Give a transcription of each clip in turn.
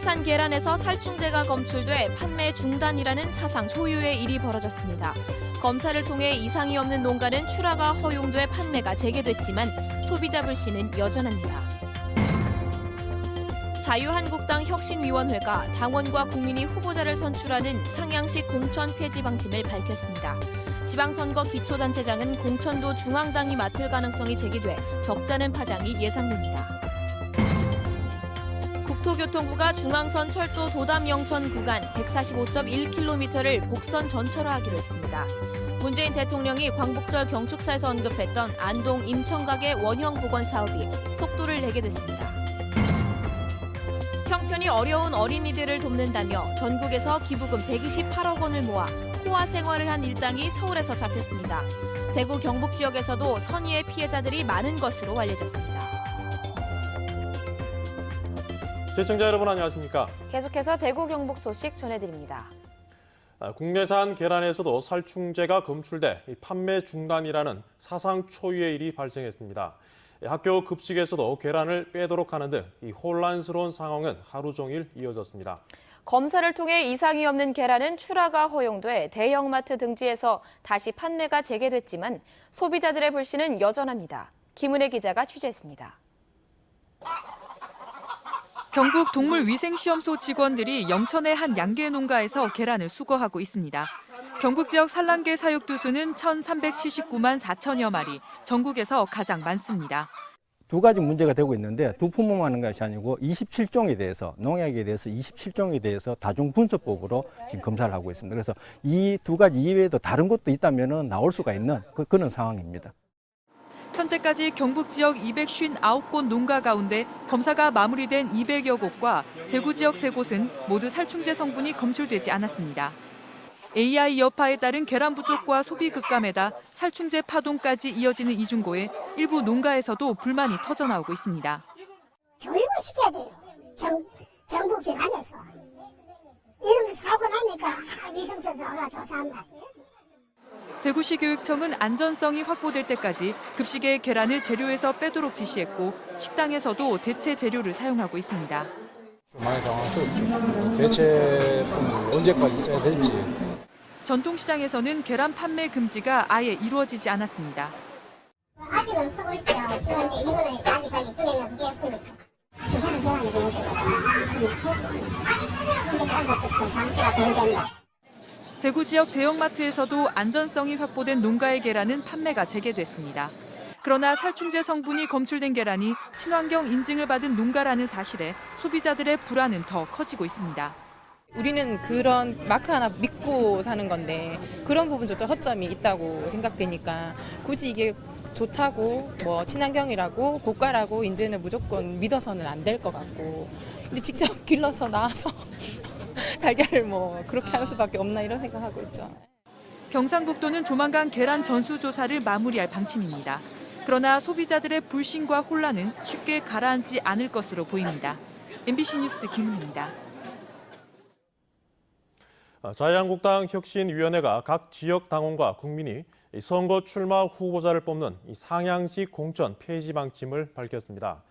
국내산 계란에서 살충제가 검출돼 판매 중단이라는 사상 초유의 일이 벌어졌습니다. 검사를 통해 이상이 없는 농가는 출하가 허용돼 판매가 재개됐지만 소비자 불신은 여전합니다. 자유한국당 혁신위원회가 당원과 국민이 후보자를 선출하는 상향식 공천 폐지 방침을 밝혔습니다. 지방선거 기초단체장은 공천도 중앙당이 맡을 가능성이 제기돼 적잖은 파장이 예상됩니다. 국토교통부가 중앙선 철도 도담 영천 구간 145.1km를 복선 전철화하기로 했습니다. 문재인 대통령이 광복절 경축사에서 언급했던 안동 임청각의 원형 복원 사업이 속도를 내게 됐습니다. 형편이 어려운 어린이들을 돕는다며 전국에서 기부금 128억 원을 모아 호화 생활을 한 일당이 서울에서 잡혔습니다. 대구 경북 지역에서도 선의의 피해자들이 많은 것으로 알려졌습니다. 시청자 여러분 안녕하십니까? 계속해서 대구 경북 소식 전해드립니다. 국내산 계란에서도 살충제가 검출돼 판매 중단이라는 사상 초유의 일이 발생했습니다. 학교 급식에서도 계란을 빼도록 하는 등 혼란스러운 상황은 하루 종일 이어졌습니다. 검사를 통해 이상이 없는 계란은 출하가 허용돼 대형마트 등지에서 다시 판매가 재개됐지만 소비자들의 불신은 여전합니다. 김은혜 기자가 취재했습니다. 경북 동물위생시험소 직원들이 영천의 한 양계 농가에서 계란을 수거하고 있습니다. 경북 지역 산란계 사육두수는 1,379만 4천여 마리, 전국에서 가장 많습니다. 두 가지 문제가 되고 있는데 두 품목하는 것이 아니고 27종에 대해서 농약에 대해서 27종에 대해서 다중 분석법으로 지금 검사를 하고 있습니다. 그래서 이 두 가지 이외에도 다른 것도 있다면 나올 수가 있는 그런 상황입니다. 현재까지 경북 지역 259곳 농가 가운데 검사가 마무리된 200여 곳과 대구 지역 3곳은 모두 살충제 성분이 검출되지 않았습니다. AI 여파에 따른 계란 부족과 소비 급감에다 살충제 파동까지 이어지는 이중고에 일부 농가에서도 불만이 터져나오고 있습니다. 교육을 시켜야 돼요. 정부 기관에서. 이런 거 사고 나니까 위생처가 조사한다. 대구시 교육청은 안전성이 확보될 때까지 급식에 계란을 재료에서 빼도록 지시했고 식당에서도 대체 재료를 사용하고 있습니다. 많이 당황스럽죠. 대체품이 언제까지 써야 될지. 전통시장에서는 계란 판매 금지가 아예 이루어지지 않았습니다. 아직은 쓰고 있대요. 그런데 이거는 아직까지 이쪽에는 그게 없으니까. 지금은 계란이 되는 근데 그것도 장수가 된다. 대구 지역 대형마트에서도 안전성이 확보된 농가의 계란은 판매가 재개됐습니다. 그러나 살충제 성분이 검출된 계란이 친환경 인증을 받은 농가라는 사실에 소비자들의 불안은 더 커지고 있습니다. 우리는 그런 마크 하나 믿고 사는 건데 그런 부분조차 허점이 있다고 생각되니까 굳이 이게 좋다고 뭐 친환경이라고 고가라고 이제는 무조건 믿어서는 안 될 것 같고 근데 직접 길러서 나와서 달걀을 뭐 그렇게 하는 수밖에 없나 이런 생각하고 있죠. 경상북도는 조만간 계란 전수조사를 마무리할 방침입니다. 그러나 소비자들의 불신과 혼란은 쉽게 가라앉지 않을 것으로 보입니다. MBC 뉴스 김은혜입니다. 자유한국당 혁신위원회가 각 지역 당원과 국민이 선거 출마 후보자를 뽑는 상향식 공천 폐지 방침을 밝혔습니다.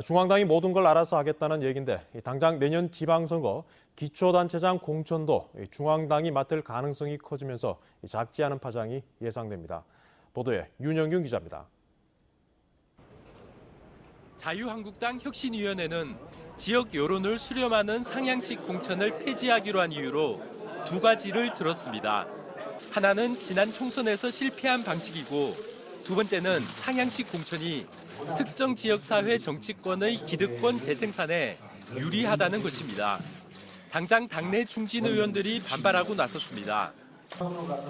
중앙당이 모든 걸 알아서 하겠다는 얘기인데 당장 내년 지방선거 기초단체장 공천도 중앙당이 맡을 가능성이 커지면서 작지 않은 파장이 예상됩니다. 보도에 윤영균 기자입니다. 자유한국당 혁신위원회는 지역 여론을 수렴하는 상향식 공천을 폐지하기로 한 이유로 두 가지를 들었습니다. 하나는 지난 총선에서 실패한 방식이고 두 번째는 상향식 공천이 특정 지역사회 정치권의 기득권 재생산에 유리하다는 것입니다. 당장 당내 중진 의원들이 반발하고 나섰습니다.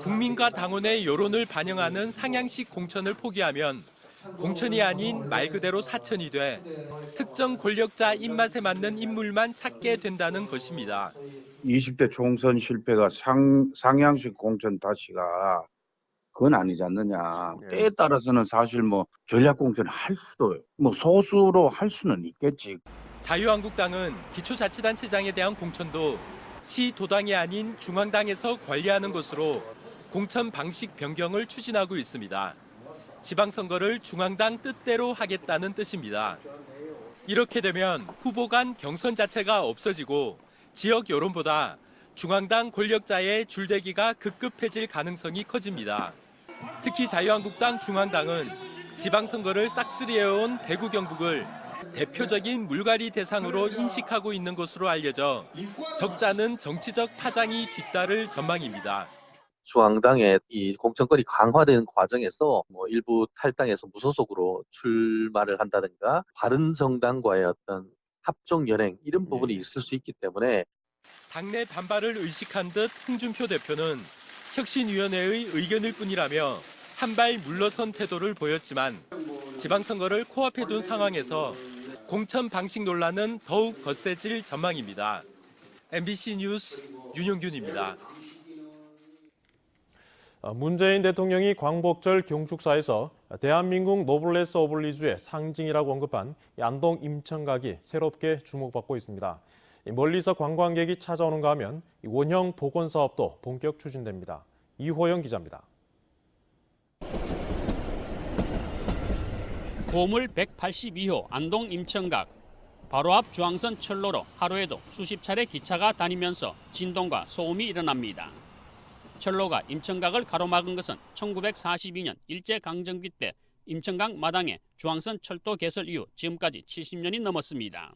국민과 당원의 여론을 반영하는 상향식 공천을 포기하면 공천이 아닌 말 그대로 사천이 돼 특정 권력자 입맛에 맞는 인물만 찾게 된다는 것입니다. 20대 총선 실패가 상향식 공천 다시가 그건 아니지 않느냐. 때에 따라서는 사실 전략 공천을 할 수도 소수로 할 수는 있겠지. 자유한국당은 기초자치단체장에 대한 공천도 시 도당이 아닌 중앙당에서 관리하는 것으로 공천 방식 변경을 추진하고 있습니다. 지방선거를 중앙당 뜻대로 하겠다는 뜻입니다. 이렇게 되면 후보 간 경선 자체가 없어지고 지역 여론보다 중앙당 권력자의 줄대기가 급급해질 가능성이 커집니다. 특히 자유한국당 중앙당은 지방선거를 싹쓸이해온 대구 경북을 대표적인 물갈이 대상으로 인식하고 있는 것으로 알려져 적잖은 정치적 파장이 뒤따를 전망입니다. 중앙당의 이 공천권이 강화되는 과정에서 일부 탈당해서 무소속으로 출마를 한다든가 바른정당과의 어떤 합종 연행 이런 부분이 있을 수 있기 때문에 당내 반발을 의식한 듯 홍준표 대표는 혁신위원회의 의견일 뿐이라며 한 발 물러선 태도를 보였지만 지방선거를 코앞에 둔 상황에서 공천 방식 논란은 더욱 거세질 전망입니다. MBC 뉴스 윤영균입니다. 문재인 대통령이 광복절 경축사에서 대한민국 노블레스 오블리주의 상징이라고 언급한 안동 임청각이 새롭게 주목받고 있습니다. 멀리서 관광객이 찾아오는가 하면 원형 복원 사업도 본격 추진됩니다. 이호영 기자입니다. 보물 182호 안동 임청각. 바로 앞 중앙선 철로로 하루에도 수십 차례 기차가 다니면서 진동과 소음이 일어납니다. 철로가 임청각을 가로막은 것은 1942년 일제강점기 때 임청각 마당에 중앙선 철도 개설 이후 지금까지 70년이 넘었습니다.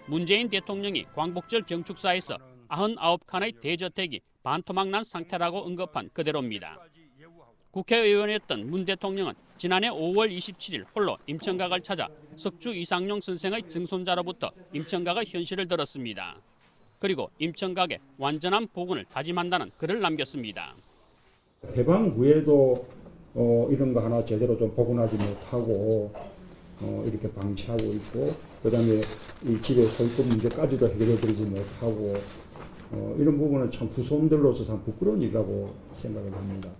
문재인 대통령이 광복절 경축사에서 99칸의 대저택이 반토막 난 상태라고 언급한 그대로입니다. 국회의원이었던 문 대통령은 지난해 5월 27일 홀로 임청각을 찾아 석주 이상용 선생의 증손자로부터 임청각의 현실을 들었습니다. 그리고 임청각의 완전한 복원을 다짐한다는 글을 남겼습니다. 해방 후에도 이런 거 하나 제대로 좀 복원하지 못하고 이렇게 방치하고 있고, 그다음에 이 집의 소유권 문제까지도 해결해드리지 못하고 이런 부분은 참 후손들로서 참 부끄러운 일이라고 생각을 합니다.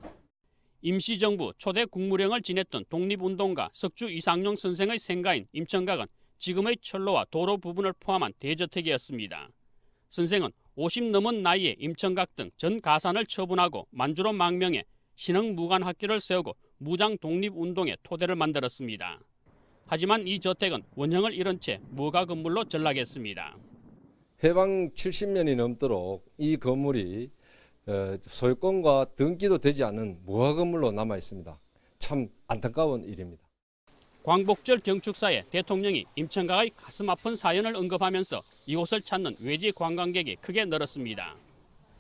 임시정부 초대 국무령을 지냈던 독립운동가 석주 이상용 선생의 생가인 임청각은 지금의 철로와 도로 부분을 포함한 대저택이었습니다. 선생은 50 넘은 나이에 임청각 등 전 가산을 처분하고 만주로 망명해 신흥무관학교를 세우고 무장 독립운동의 토대를 만들었습니다. 하지만 이 저택은 원형을 잃은 채 무가 건물로 전락했습니다. 해방 70년이 넘도록 이 건물이 소유권과 등기도 되지 않은 무화 건물로 남아 있습니다. 참 안타까운 일입니다. 광복절 경축사에 대통령이 임청각의 가슴 아픈 사연을 언급하면서 이곳을 찾는 외지 관광객이 크게 늘었습니다.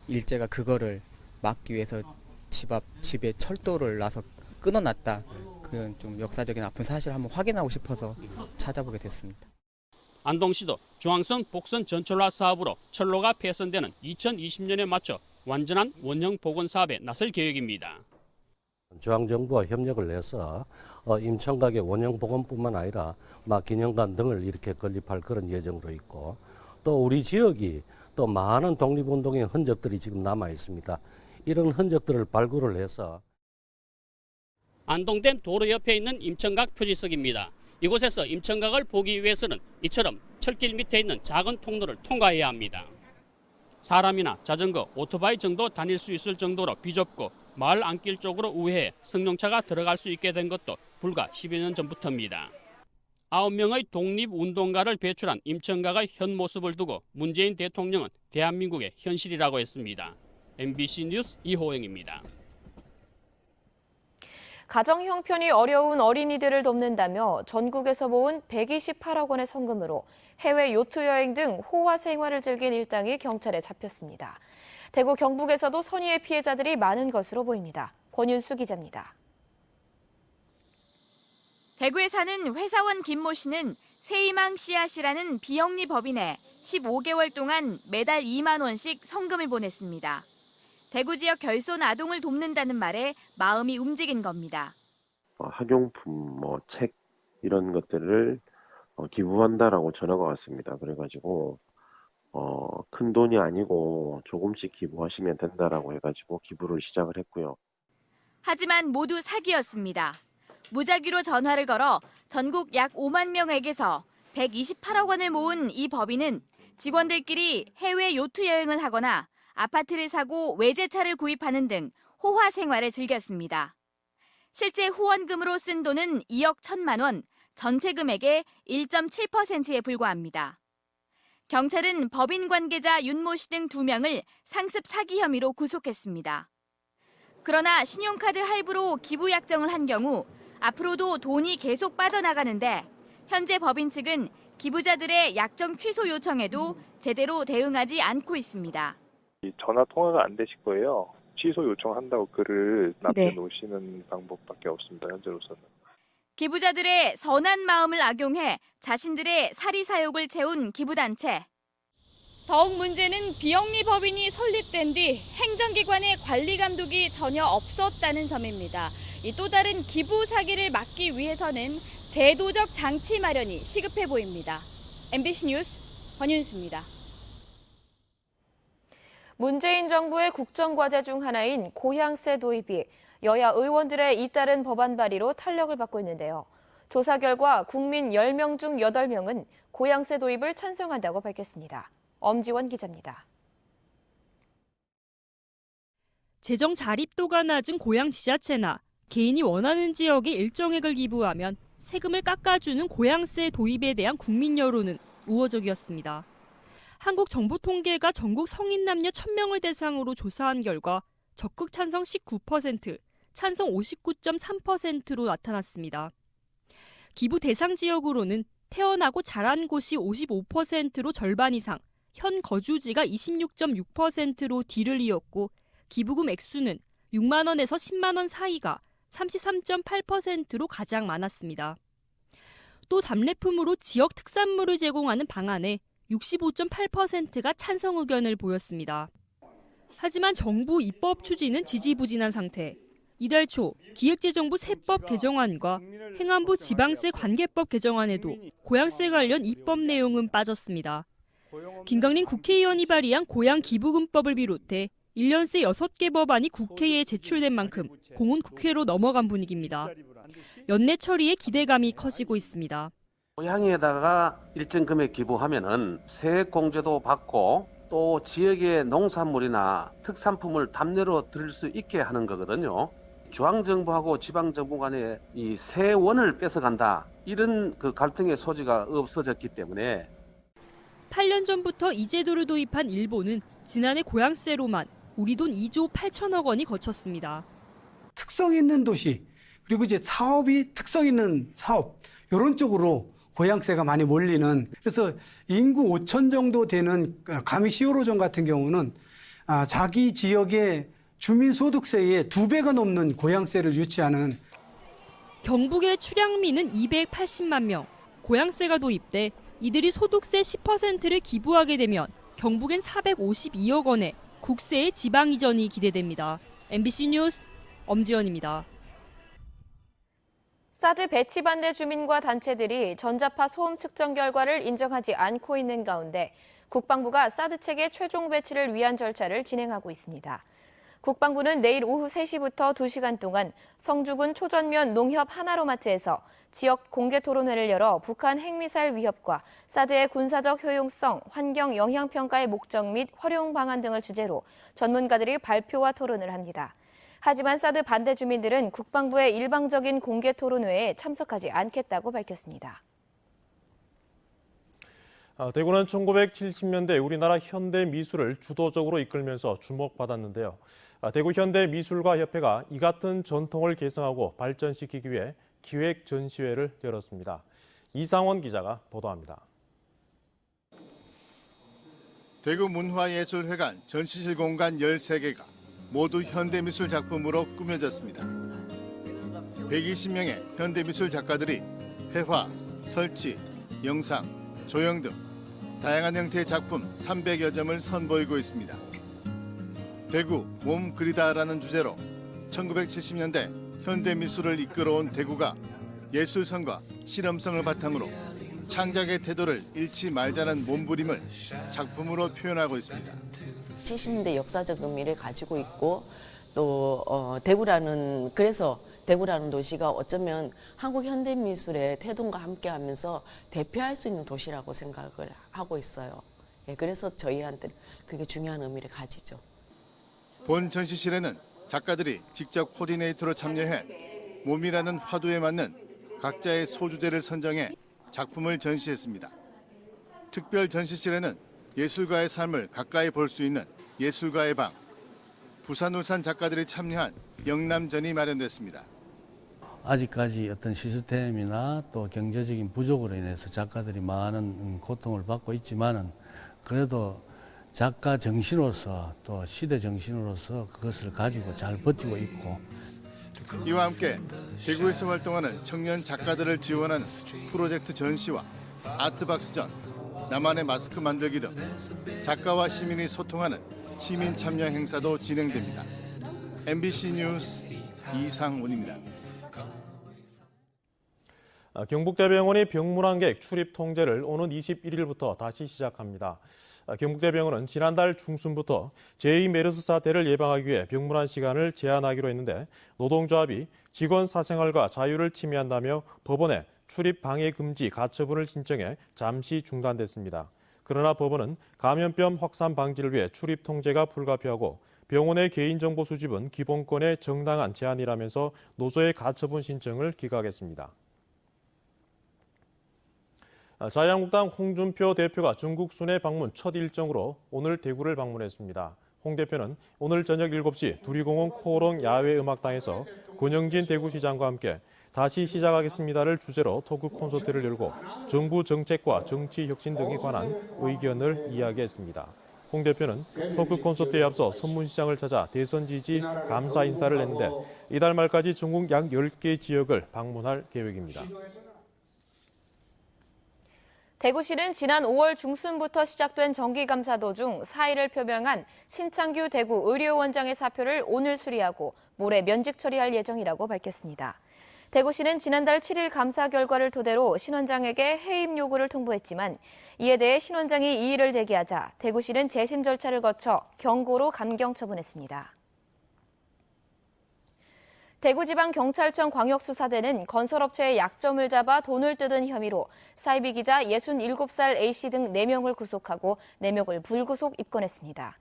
일제가 그거를 막기 위해서 집에 철도를 놔서 끊어놨다. 그런 좀 역사적인 아픈 사실을 한번 확인하고 싶어서 찾아보게 됐습니다. 안동시도 중앙선 복선 전철화 사업으로 철로가 폐선되는 2020년에 맞춰 완전한 원형 복원 사업에 나설 계획입니다. 중앙정부와 협력을 해서 임청각의 원형 복원뿐만 아니라 기념관 등을 이렇게 건립할 그런 예정으로 있고, 또 우리 지역이 또 많은 독립운동의 흔적들이 지금 남아 있습니다. 이런 흔적들을 발굴을 해서 안동댐 도로 옆에 있는 임청각 표지석입니다. 이곳에서 임청각을 보기 위해서는 이처럼 철길 밑에 있는 작은 통로를 통과해야 합니다. 사람이나 자전거, 오토바이 정도 다닐 수 있을 정도로 비좁고 마을 안길 쪽으로 우회해 승용차가 들어갈 수 있게 된 것도 불과 10여 년 전부터입니다. 9명의 독립운동가를 배출한 임청각의 현 모습을 두고 문재인 대통령은 대한민국의 현실이라고 했습니다. MBC 뉴스 이호영입니다. 가정 형편이 어려운 어린이들을 돕는다며 전국에서 모은 128억 원의 성금으로 해외 요트 여행 등 호화 생활을 즐긴 일당이 경찰에 잡혔습니다. 대구 경북에서도 선의의 피해자들이 많은 것으로 보입니다. 권윤수 기자입니다. 대구에 사는 회사원 김모 씨는 세이망 씨앗이라는 비영리 법인에 15개월 동안 매달 2만 원씩 성금을 보냈습니다. 대구 지역 결손 아동을 돕는다는 말에 마음이 움직인 겁니다. 학용품, 책 이런 것들을 기부한다라고 전화가 왔습니다. 그래가지고 큰 돈이 아니고 조금씩 기부하시면 된다라고 해가지고 기부를 시작을 했고요. 하지만 모두 사기였습니다. 무작위로 전화를 걸어 전국 약 5만 명에게서 128억 원을 모은 이 법인은 직원들끼리 해외 요트 여행을 하거나 아파트를 사고 외제차를 구입하는 등 호화 생활을 즐겼습니다. 실제 후원금으로 쓴 돈은 2억 1천만 원, 전체 금액의 1.7%에 불과합니다. 경찰은 법인 관계자 윤모 씨 등 2명을 상습 사기 혐의로 구속했습니다. 그러나 신용카드 할부로 기부 약정을 한 경우 앞으로도 돈이 계속 빠져나가는데 현재 법인 측은 기부자들의 약정 취소 요청에도 제대로 대응하지 않고 있습니다. 전화 통화가 안 되실 거예요. 취소 요청한다고 글을 남겨놓으시는 방법밖에 없습니다. 현재로서는. 기부자들의 선한 마음을 악용해 자신들의 사리사욕을 채운 기부단체. 더욱 문제는 비영리 법인이 설립된 뒤 행정기관의 관리 감독이 전혀 없었다는 점입니다. 또 다른 기부 사기를 막기 위해서는 제도적 장치 마련이 시급해 보입니다. MBC 뉴스 권윤수입니다. 문재인 정부의 국정과제 중 하나인 고향세 도입이 여야 의원들의 잇따른 법안 발의로 탄력을 받고 있는데요. 조사 결과 국민 10명 중 8명은 고향세 도입을 찬성한다고 밝혔습니다. 엄지원 기자입니다. 재정 자립도가 낮은 고향 지자체나 개인이 원하는 지역에 일정액을 기부하면 세금을 깎아주는 고향세 도입에 대한 국민 여론은 우호적이었습니다. 한국정보통계가 전국 성인 남녀 1000명을 대상으로 조사한 결과 적극 찬성 19%, 찬성 59.3%로 나타났습니다. 기부 대상 지역으로는 태어나고 자란 곳이 55%로 절반 이상, 현 거주지가 26.6%로 뒤를 이었고 기부금 액수는 6만 원에서 10만 원 사이가 33.8%로 가장 많았습니다. 또 답례품으로 지역 특산물을 제공하는 방안에 65.8%가 찬성 의견을 보였습니다. 하지만 정부 입법 추진은 지지부진한 상태. 이달 초 기획재정부 세법 개정안과 행안부 지방세 관계법 개정안에도 고향세 관련 입법 내용은 빠졌습니다. 김강림 국회의원이 발의한 고향기부금법을 비롯해 1년 새 6개 법안이 국회에 제출된 만큼 공은 국회로 넘어간 분위기입니다. 연내 처리에 기대감이 커지고 있습니다. 고향에다가 일정 금액 기부하면은 세액 공제도 받고 또 지역의 농산물이나 특산품을 답례로 들을 수 있게 하는 거거든요. 중앙정부하고 지방정부 간에 이 세원을 뺏어간다. 이런 그 갈등의 소지가 없어졌기 때문에 8년 전부터 이 제도를 도입한 일본은 지난해 고향세로만 우리 돈 2조 8천억 원이 거쳤습니다. 특성 있는 도시, 그리고 이제 사업이 특성 있는 사업, 이런 쪽으로 고향세가 많이 몰리는, 그래서 인구 5천 정도 되는 가미시오로점 같은 경우는 자기 지역의 주민소득세의 2배가 넘는 고향세를 유치하는. 경북의 출향민은 280만 명, 고향세가 도입돼 이들이 소득세 10%를 기부하게 되면 경북엔 452억 원의 국세의 지방 이전이 기대됩니다. MBC 뉴스 엄지연입니다. 사드 배치 반대 주민과 단체들이 전자파 소음 측정 결과를 인정하지 않고 있는 가운데 국방부가 사드 체계 최종 배치를 위한 절차를 진행하고 있습니다. 국방부는 내일 오후 3시부터 2시간 동안 성주군 초전면 농협 하나로마트에서 지역 공개 토론회를 열어 북한 핵미사일 위협과 사드의 군사적 효용성, 환경 영향 평가의 목적 및 활용 방안 등을 주제로 전문가들이 발표와 토론을 합니다. 하지만 사드 반대 주민들은 국방부의 일방적인 공개 토론회에 참석하지 않겠다고 밝혔습니다. 대구는 1970년대 우리나라 현대 미술을 주도적으로 이끌면서 주목받았는데요. 대구 현대미술가협회가 이 같은 전통을 계승하고 발전시키기 위해 기획 전시회를 열었습니다. 이상원 기자가 보도합니다. 대구문화예술회관 전시실 공간 13개가 모두 현대미술 작품으로 꾸며졌습니다. 120명의 현대미술 작가들이 회화, 설치, 영상, 조형 등 다양한 형태의 작품 300여 점을 선보이고 있습니다. 대구 몸 그리다라는 주제로 1970년대 현대미술을 이끌어온 대구가 예술성과 실험성을 바탕으로 창작의 태도를 잃지 말자는 몸부림을 작품으로 표현하고 있습니다. 70년대 역사적 의미를 가지고 있고 또 그래서 대구라는 도시가 어쩌면 한국 현대미술의 태동과 함께하면서 대표할 수 있는 도시라고 생각을 하고 있어요. 그래서 저희한테 그게 중요한 의미를 가지죠. 본 전시실에는 작가들이 직접 코디네이터로 참여해 몸이라는 화두에 맞는 각자의 소주제를 선정해 작품을 전시했습니다. 특별 전시실에는 예술가의 삶을 가까이 볼 수 있는 예술가의 방, 부산 울산 작가들이 참여한 영남전이 마련됐습니다. 아직까지 어떤 시스템이나 또 경제적인 부족으로 인해서 작가들이 많은 고통을 받고 있지만은 그래도 작가 정신으로서 또 시대 정신으로서 그것을 가지고 잘 버티고 있고, 이와 함께 대구에서 활동하는 청년 작가들을 지원하는 프로젝트 전시와 아트박스전, 나만의 마스크 만들기 등 작가와 시민이 소통하는 시민 참여 행사도 진행됩니다. MBC 뉴스 이상훈입니다. 경북대병원이 병문안객 출입 통제를 오는 21일부터 다시 시작합니다. 경북대병원은 지난달 중순부터 제2메르스 사태를 예방하기 위해 병문안 시간을 제한하기로 했는데 노동조합이 직원 사생활과 자유를 침해한다며 법원에 출입 방해 금지 가처분을 신청해 잠시 중단됐습니다. 그러나 법원은 감염병 확산 방지를 위해 출입 통제가 불가피하고 병원의 개인정보 수집은 기본권의 정당한 제한이라면서 노조의 가처분 신청을 기각했습니다. 자유한국당 홍준표 대표가 전국 순회 방문 첫 일정으로 오늘 대구를 방문했습니다. 홍 대표는 오늘 저녁 7시 두리공원 코오롱 야외음악당에서 권영진 대구시장과 함께 다시 시작하겠습니다를 주제로 토크 콘서트를 열고 정부 정책과 정치 혁신 등에 관한 의견을 이야기했습니다. 홍 대표는 토크 콘서트에 앞서 선문시장을 찾아 대선 지지 감사 인사를 했는데 이달 말까지 전국 약 10개 지역을 방문할 계획입니다. 대구시는 지난 5월 중순부터 시작된 정기감사 도중 사의를 표명한 신창규 대구 의료원장의 사표를 오늘 수리하고 모레 면직 처리할 예정이라고 밝혔습니다. 대구시는 지난달 7일 감사 결과를 토대로 신 원장에게 해임 요구를 통보했지만 이에 대해 신 원장이 이의를 제기하자 대구시는 재심 절차를 거쳐 경고로 감경 처분했습니다. 대구지방경찰청 광역수사대는 건설업체의 약점을 잡아 돈을 뜯은 혐의로 사이비 기자 67살 A씨 등 4명을 구속하고 4명을 불구속 입건했습니다.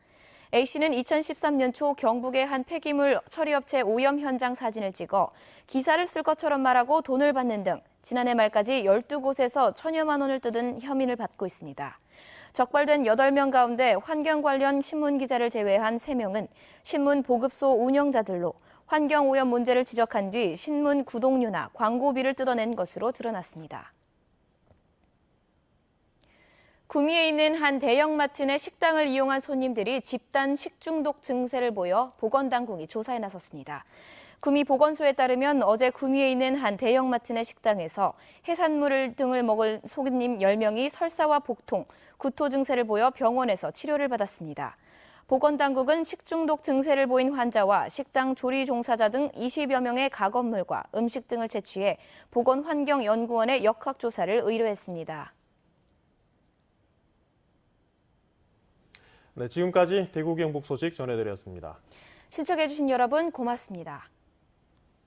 A씨는 2013년 초 경북의 한 폐기물 처리업체 오염 현장 사진을 찍어 기사를 쓸 것처럼 말하고 돈을 받는 등 지난해 말까지 12곳에서 천여만 원을 뜯은 혐의를 받고 있습니다. 적발된 8명 가운데 환경 관련 신문 기자를 제외한 3명은 신문 보급소 운영자들로 환경오염 문제를 지적한 뒤 신문 구독료나 광고비를 뜯어낸 것으로 드러났습니다. 구미에 있는 한 대형마트 내 식당을 이용한 손님들이 집단 식중독 증세를 보여 보건당국이 조사에 나섰습니다. 구미 보건소에 따르면 어제 구미에 있는 한 대형마트 내 식당에서 해산물 등을 먹은 손님 10명이 설사와 복통, 구토 증세를 보여 병원에서 치료를 받았습니다. 보건당국은 식중독 증세를 보인 환자와 식당 조리 종사자 등 20여 명의 가건물과 음식 등을 채취해 보건환경연구원에 역학조사를 의뢰했습니다. 네, 지금까지 대구 경북 소식 전해드렸습니다. 시청해주신 여러분 고맙습니다.